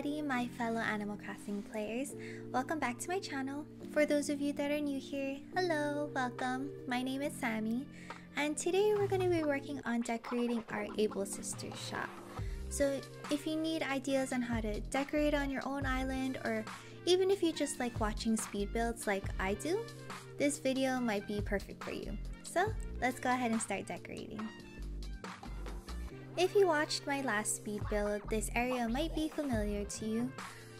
everybody, my fellow Animal Crossing players. Welcome back to my channel. For those of you that are new here, hello, welcome. My name is Sammie, and today we're going to be working on decorating our Able Sisters shop. So if you need ideas on how to decorate on your own island, or even if you just like watching speed builds like I do, this video might be perfect for you. So let's go ahead and start decorating. If you watched my last speed build, this area might be familiar to you.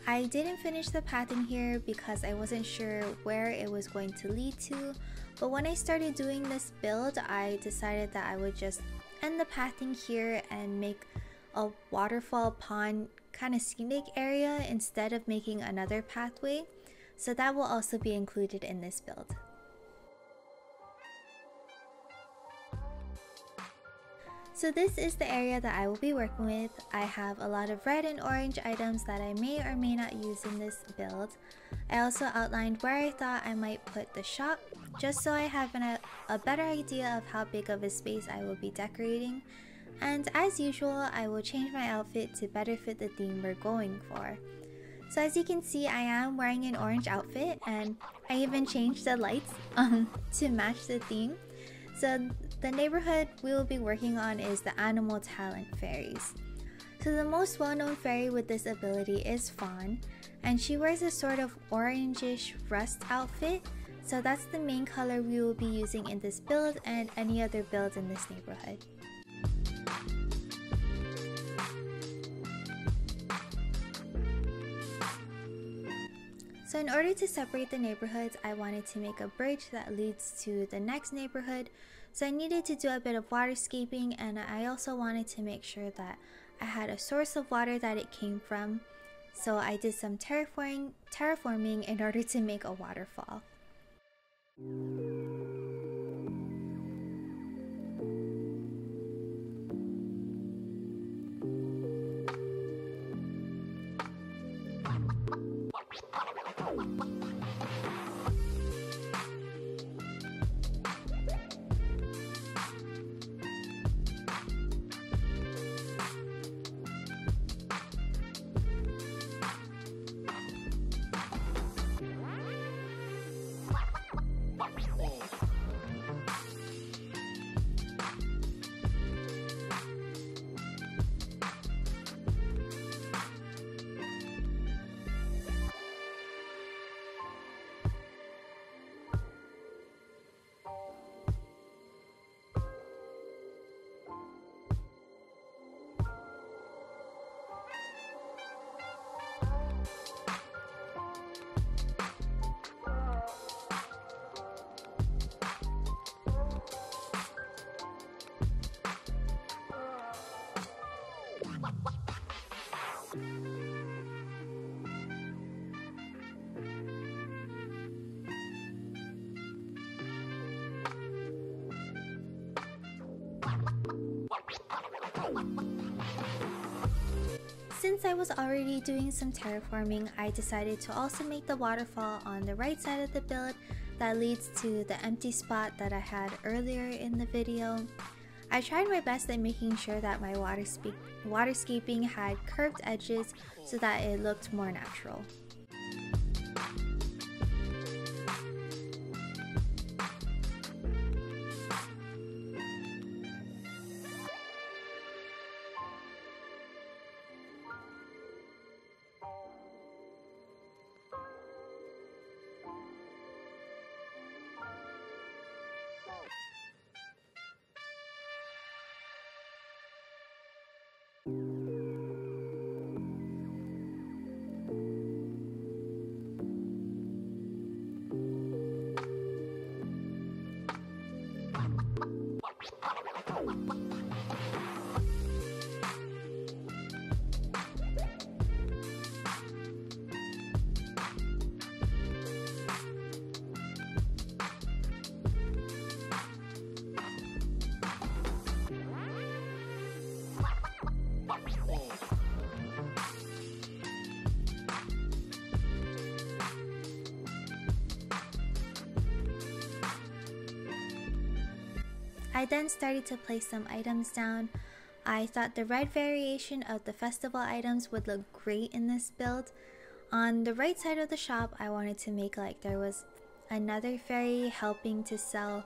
I didn't finish the path in here because I wasn't sure where it was going to lead to, but when I started doing this build, I decided that I would just end the pathing here and make a waterfall pond kind of scenic area instead of making another pathway, so that will also be included in this build. So this is the area that I will be working with. I have a lot of red and orange items that I may or may not use in this build. I also outlined where I thought I might put the shop, just so I have a better idea of how big of a space I will be decorating. And as usual, I will change my outfit to better fit the theme we're going for. So as you can see, I am wearing an orange outfit, and I even changed the lights to match the theme. So the neighborhood we will be working on is the animal talent fairies. So the most well-known fairy with this ability is Fawn, and she wears a sort of orangish rust outfit. So that's the main color we will be using in this build and any other builds in this neighborhood. So in order to separate the neighborhoods, I wanted to make a bridge that leads to the next neighborhood. So I needed to do a bit of waterscaping, and I also wanted to make sure that I had a source of water that it came from. So I did some terraforming in order to make a waterfall. Since I was already doing some terraforming, I decided to also make the waterfall on the right side of the build that leads to the empty spot that I had earlier in the video. I tried my best at making sure that my waterscaping had curved edges so that it looked more natural. I then started to place some items down. I thought the red variation of the festival items would look great in this build. On the right side of the shop, I wanted to make like there was another fairy helping to sell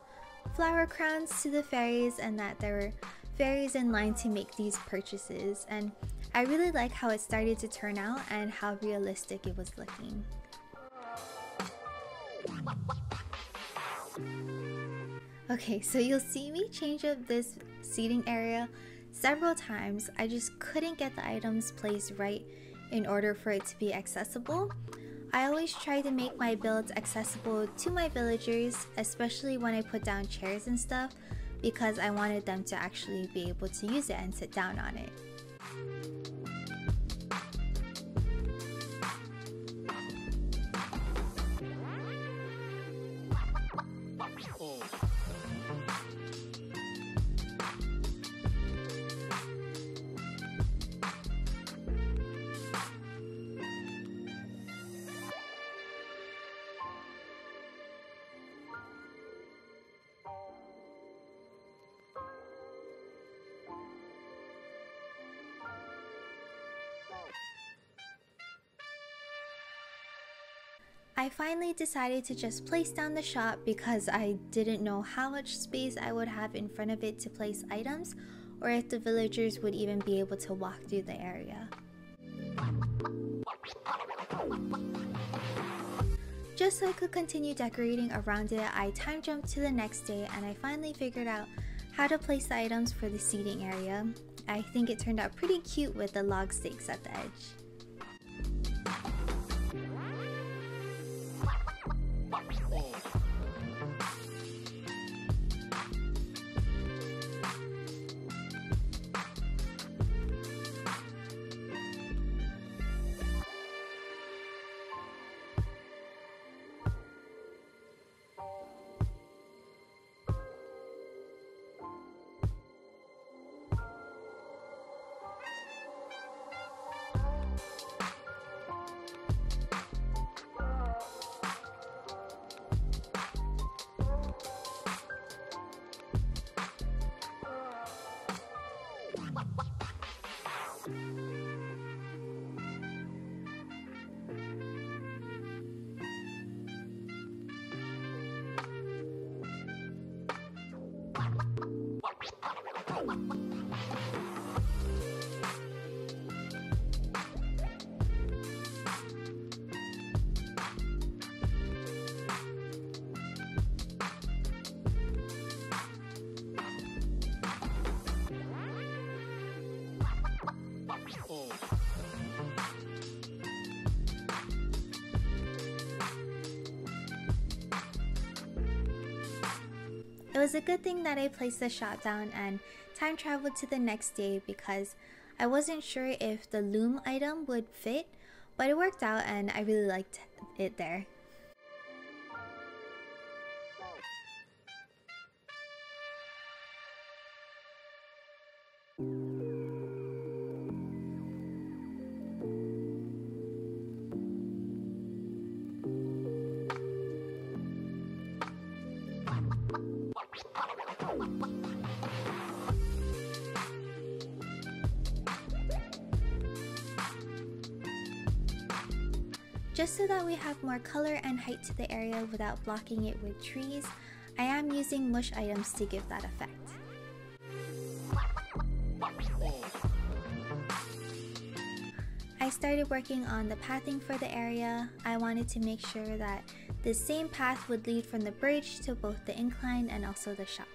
flower crowns to the fairies, and that there were fairies in line to make these purchases. And I really like how it started to turn out and how realistic it was looking. Okay, so you'll see me change up this seating area several times. I just couldn't get the items placed right in order for it to be accessible. I always try to make my builds accessible to my villagers, especially when I put down chairs and stuff, because I wanted them to actually be able to use it and sit down on it. I finally decided to just place down the shop because I didn't know how much space I would have in front of it to place items, or if the villagers would even be able to walk through the area. Just so I could continue decorating around it, I time jumped to the next day and I finally figured out how to place the items for the seating area. I think it turned out pretty cute with the log stakes at the edge. It was a good thing that I placed the shop down and time traveled to the next day because I wasn't sure if the loom item would fit, but it worked out and I really liked it there. Just so that we have more color and height to the area without blocking it with trees, I am using mush items to give that effect. I started working on the pathing for the area. I wanted to make sure that the same path would lead from the bridge to both the incline and also the shop.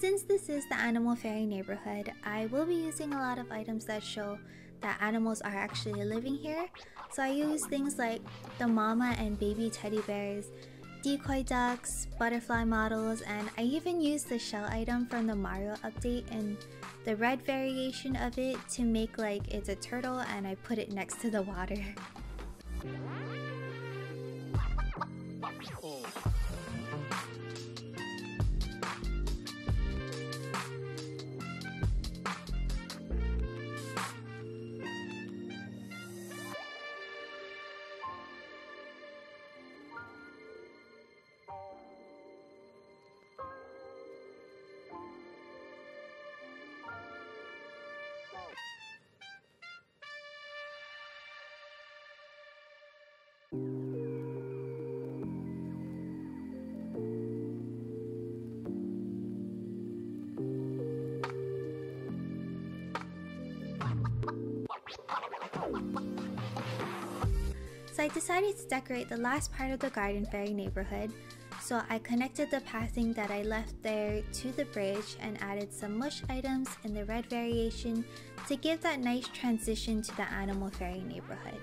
Since this is the animal fairy neighborhood, I will be using a lot of items that show that animals are actually living here. So I use things like the mama and baby teddy bears, decoy ducks, butterfly models, and I even used the shell item from the Mario update and the red variation of it to make like it's a turtle, and I put it next to the water. So I decided to decorate the last part of the garden fairy neighborhood. So I connected the pathing that I left there to the bridge and added some mush items in the red variation to give that nice transition to the animal fairy neighborhood.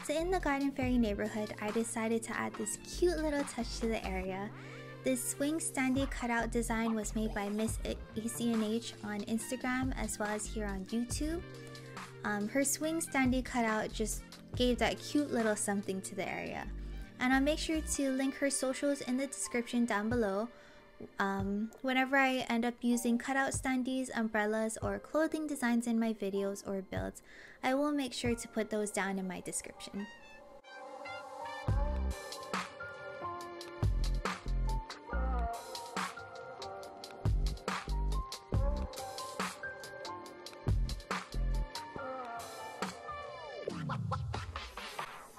So in the Garden Fairy neighborhood, I decided to add this cute little touch to the area. This swing Standee Cutout design was made by Miss acnh on Instagram as well as here on YouTube. Her swing Standee Cutout just gave that cute little something to the area. And I'll make sure to link her socials in the description down below. Whenever I end up using cutout standees, umbrellas, or clothing designs in my videos or builds, I will make sure to put those down in my description.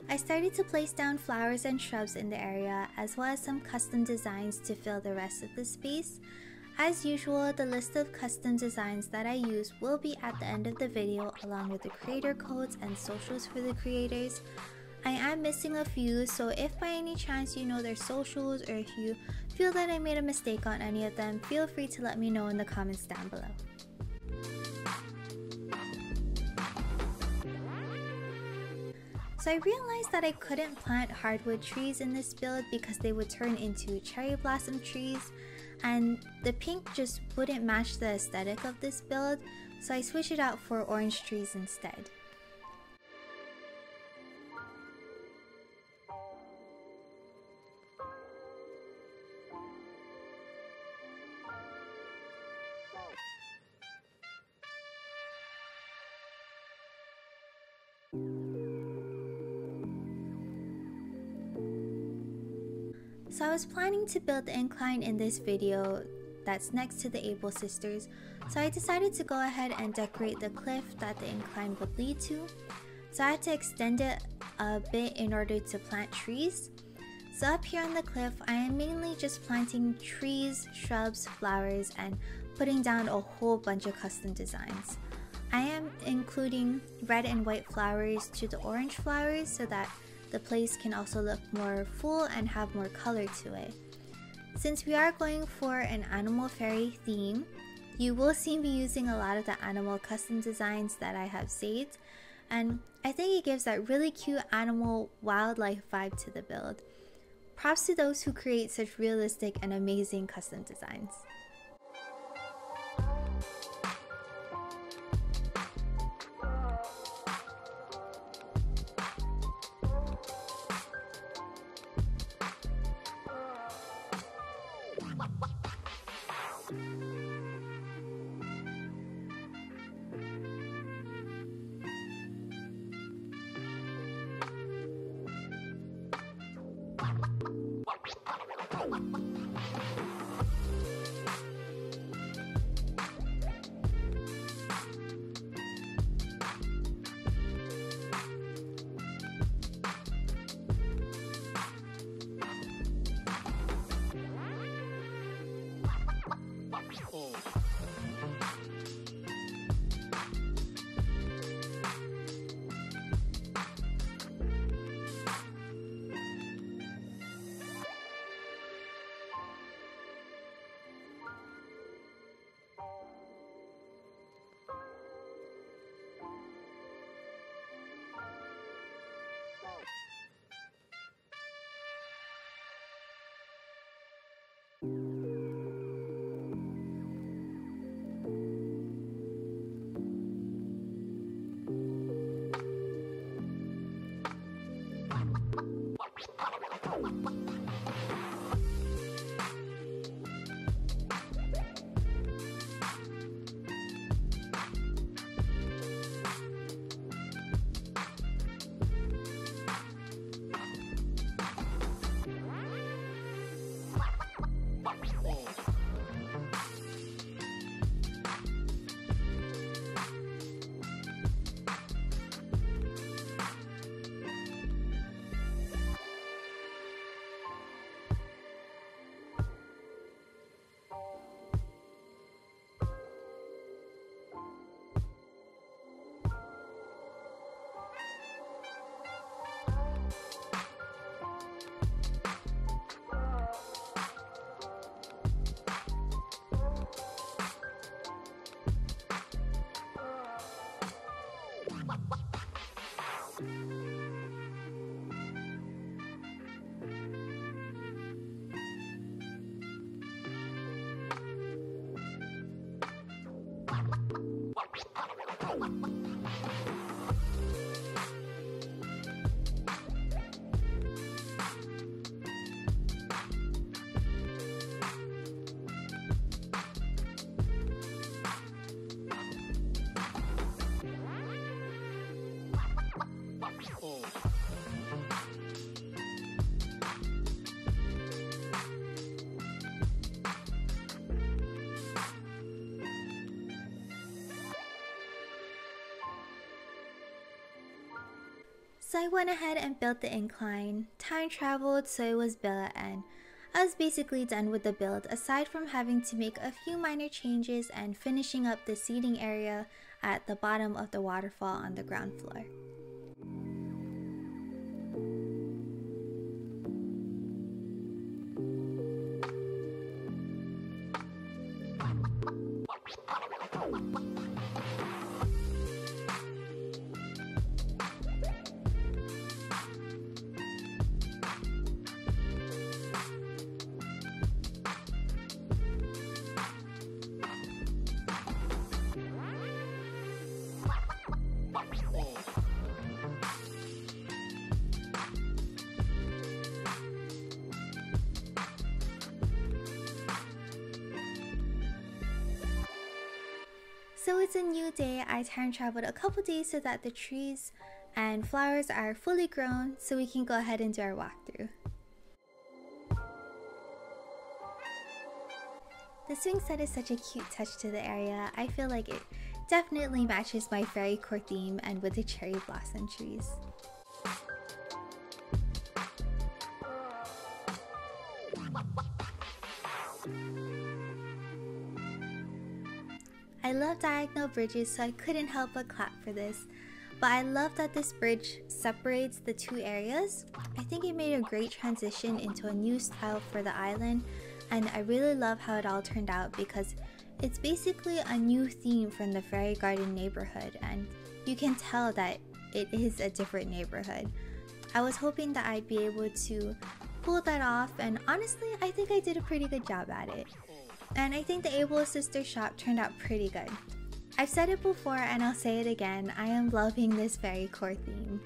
I started to place down flowers and shrubs in the area, as well as some custom designs to fill the rest of the space. As usual, the list of custom designs that I use will be at the end of the video, along with the creator codes and socials for the creators. I am missing a few, so if by any chance you know their socials or if you feel that I made a mistake on any of them, feel free to let me know in the comments down below. So I realized that I couldn't plant hardwood trees in this build because they would turn into cherry blossom trees, and the pink just wouldn't match the aesthetic of this build, so I switched it out for orange trees instead. So I was planning to build the incline in this video that's next to the Able sisters, so I decided to go ahead and decorate the cliff that the incline would lead to. So I had to extend it a bit in order to plant trees. So up here on the cliff, I am mainly just planting trees, shrubs, flowers, and putting down a whole bunch of custom designs. I am including red and white flowers to the orange flowers so that the place can also look more full and have more color to it. Since we are going for an animal fairy theme, you will see me using a lot of the animal custom designs that I have saved, and I think it gives that really cute animal wildlife vibe to the build. Props to those who create such realistic and amazing custom designs. So I went ahead and built the incline, time traveled so it was built, and I was basically done with the build aside from having to make a few minor changes and finishing up the seating area at the bottom of the waterfall on the ground floor. So it's a new day. I time traveled a couple days so that the trees and flowers are fully grown so we can go ahead and do our walkthrough. The swing set is such a cute touch to the area. I feel like it definitely matches my fairycore theme and with the cherry blossom trees. I love diagonal bridges, so I couldn't help but clap for this. But I love that this bridge separates the two areas. I think it made a great transition into a new style for the island, and I really love how it all turned out because it's basically a new theme from the fairy garden neighborhood, and you can tell that it is a different neighborhood. I was hoping that I'd be able to pull that off, and honestly, I think I did a pretty good job at it. And I think the Able Sisters shop turned out pretty good. I've said it before and I'll say it again, I am loving this fairycore theme.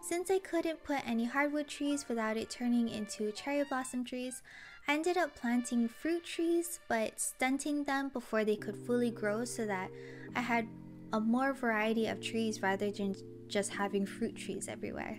Since I couldn't put any hardwood trees without it turning into cherry blossom trees, I ended up planting fruit trees but stunting them before they could fully grow so that I had a more variety of trees rather than just having fruit trees everywhere.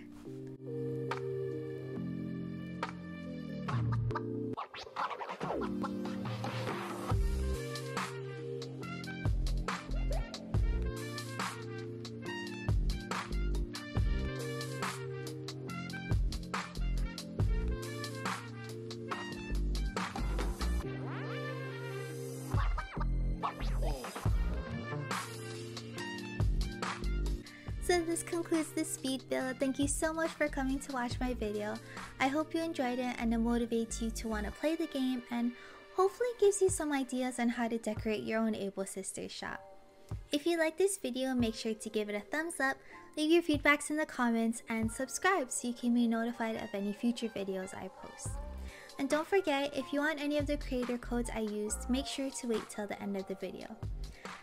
So this concludes this speed build. Thank you so much for coming to watch my video. I hope you enjoyed it and it motivates you to want to play the game and hopefully gives you some ideas on how to decorate your own Able Sisters shop. If you like this video, make sure to give it a thumbs up, leave your feedbacks in the comments, and subscribe so you can be notified of any future videos I post. And don't forget, if you want any of the creator codes I used, make sure to wait till the end of the video.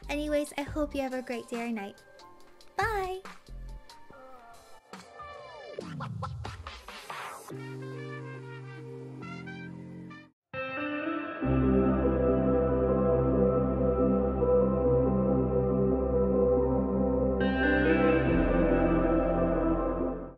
Anyways, I hope you have a great day or night. Bye!